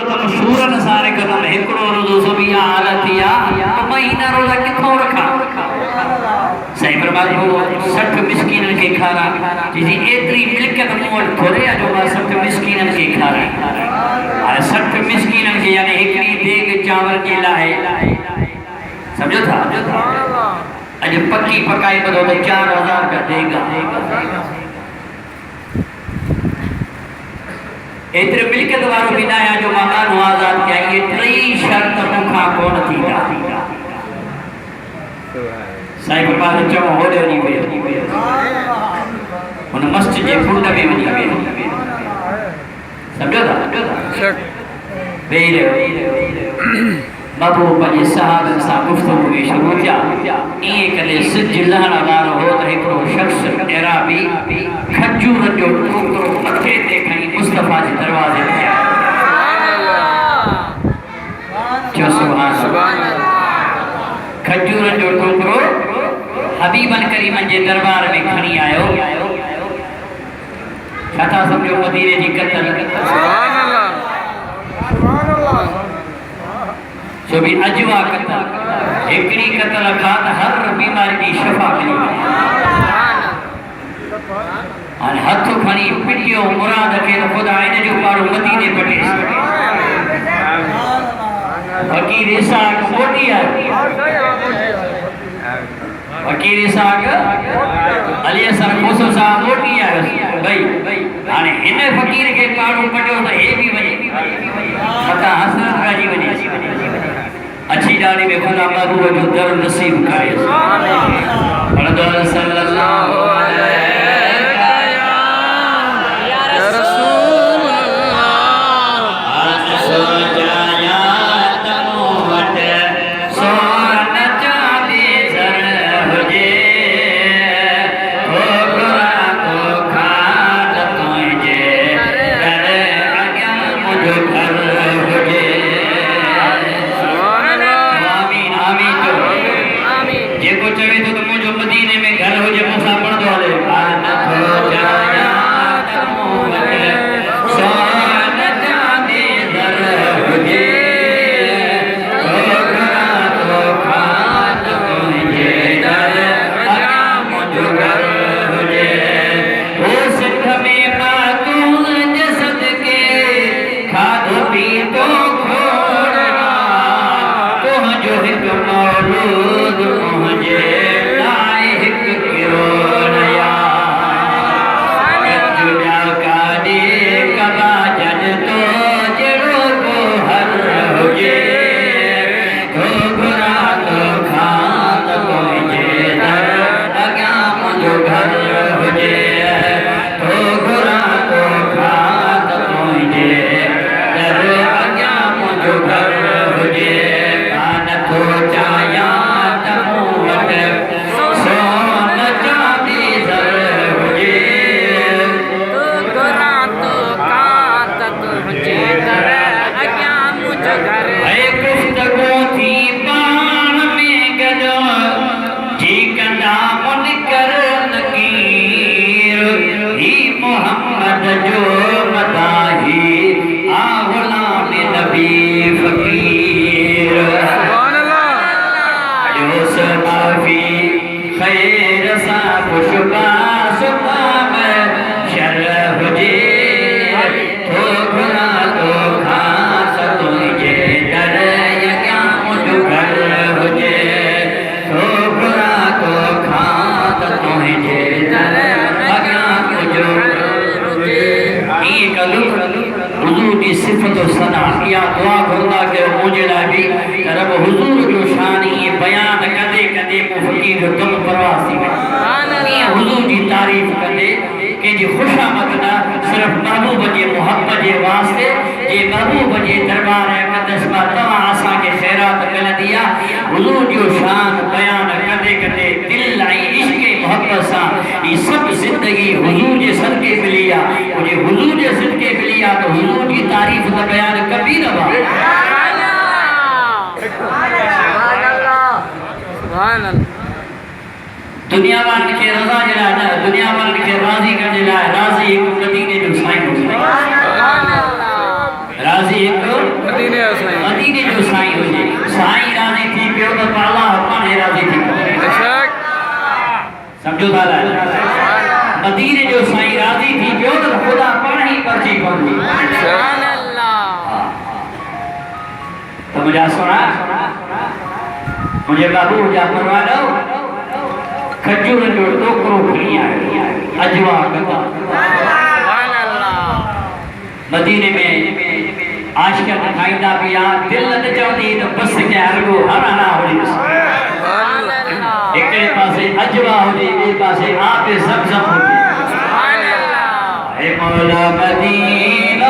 तुम सूरन सारे कदम एकड़ो रोज़ो सुबिया हालतिया तो महीना रोज़ा किथों रखा सही बर्बाद हो 60 मिस्कीनन के खारा जी एतरी मिलकत मोल थोड़े जो 60 मिस्कीनन के खारा अरे 60 मिस्कीनन के यानी एकड़ी देग चावल के लाए समझो था अज पक्की पकाई बदो तो 4000 का देगा एतरे मिलकत वारो बिनाया जो मकान आजाद किया ये त्री शर्त मुखा कोन थीदा साहिब पास चो होदे नी वे उन मस्जिद जे कुंड में वनी वे समझो था बेरे बाबू पंजे साहब सा गुफ्तगू में शुरू किया ए कले सिज लहरा वारो हो त एकरो शख्स एराबी खजूर जो टुकड़ो मथे ते खणी मुस्तफा जे दरवाजे ते सुभान अल्लाह खजूर जो टुकड़ो हबीबन करीमन जे दरबार में खणी आयो छाता समझो मदीने जी कतल सुभान अल्लाह सो भी अजवा कतल एकड़ी कतल खात हर बीमारी की शफा मिली और हथ खणी पिटियो मुराद के खुदा इन जो पाड़ो मदीने पटे फकीर इसाक मोटी है फकीर इसाक अली हसन खोसो साहब मोटी है भाई हाने इन फकीर के पाड़ो पटियो तो ए भी वने पता हसरत राजी वने अच्छी डाली में खुदा महबूब जो दर नसीब करे सुभान सल्लल्लाहु अलैहि या रसूल अल्लाह सो जाया तनु वट सोन चांदी सर हुजे हो गुरा को खात तुझे कर अग्या मुझ घर हुजे जेको चवे तो मुझो मदीने में घर हो जे मुसा पड़ दो ले आन तो जाया तमो वटे सोन चांदी दर हुजे हो घरा तो खात तुझे दर अगा मुझ घर हुजे ओ सिख में मातूल जे सदके खाधो पीतो खोड़ना तुझो हिक मौलूद मुझे लायक क्यों नया जुड़ा का दे कबा जन तो जड़ो को हर हुजे तो घुरा तो खात मुझे दर अगा मुझो घर हुजे तो घुरा तो खात मुझे दर अगा मुझो घर हुजे कान तो चाया जो मदाही आहुला में नबी फकीर सुभान अल्लाह जो समाफी खैर सा खुशबा सुबह में शरफ जे तो घुरा तो खास तुझे दर क्या मुझ घर हुजे तो घुरा तो खास तुझे दर क्या मुझ हुजूर की सिफत और सना या दुआ करदा के मुझे ला भी रब हुजूर जो शान ये बयान कदे कदे को फकीर जो कम परवासी सुभान अल्लाह हुजूर की तारीफ कदे के जी खुशामद ना सिर्फ महबूब जे मोहब्बत जे वास्ते जे महबूब जे दरबार अक़दस में तवा आसा के खैरात कल दिया हुजूर जो शान बयान कदे कदे दिल आई इश्क मोहब्बत सा ये सब जिंदगी हुजूर जे सदके मिलिया मुझे हुजूर जे सदके मिलिया तो हुजूर की तारीफ का बयान कभी न हुआ सुभान अल्लाह दुनिया वाले के रजा जला ना दुनिया वाले के राजी कर जला राजी एक मदीने जो साईं हो सुभान अल्लाह राजी एक मदीने जो साईं हुजे साईं राज़ी थी पियो त अल्लाह पाणे राज़ी थी समझो था मदीने जो साईं राज़ी थी पियो त खुदा पाण ही परची पवंदी सुभान अल्लाह तो मुझे सुना मुझे बाबू जा परवानो खजूर जो टोकरो खणी आयो अजवा कथा सुभान अल्लाह मदीने में आशिक खाईंदा पिया दिल न चवंदी त बस के हरगो हराना होली सुभान अल्लाह एक पासे अजवा होली बे पासे आप जमजम होली सुभान अल्लाह हे मौला मदीना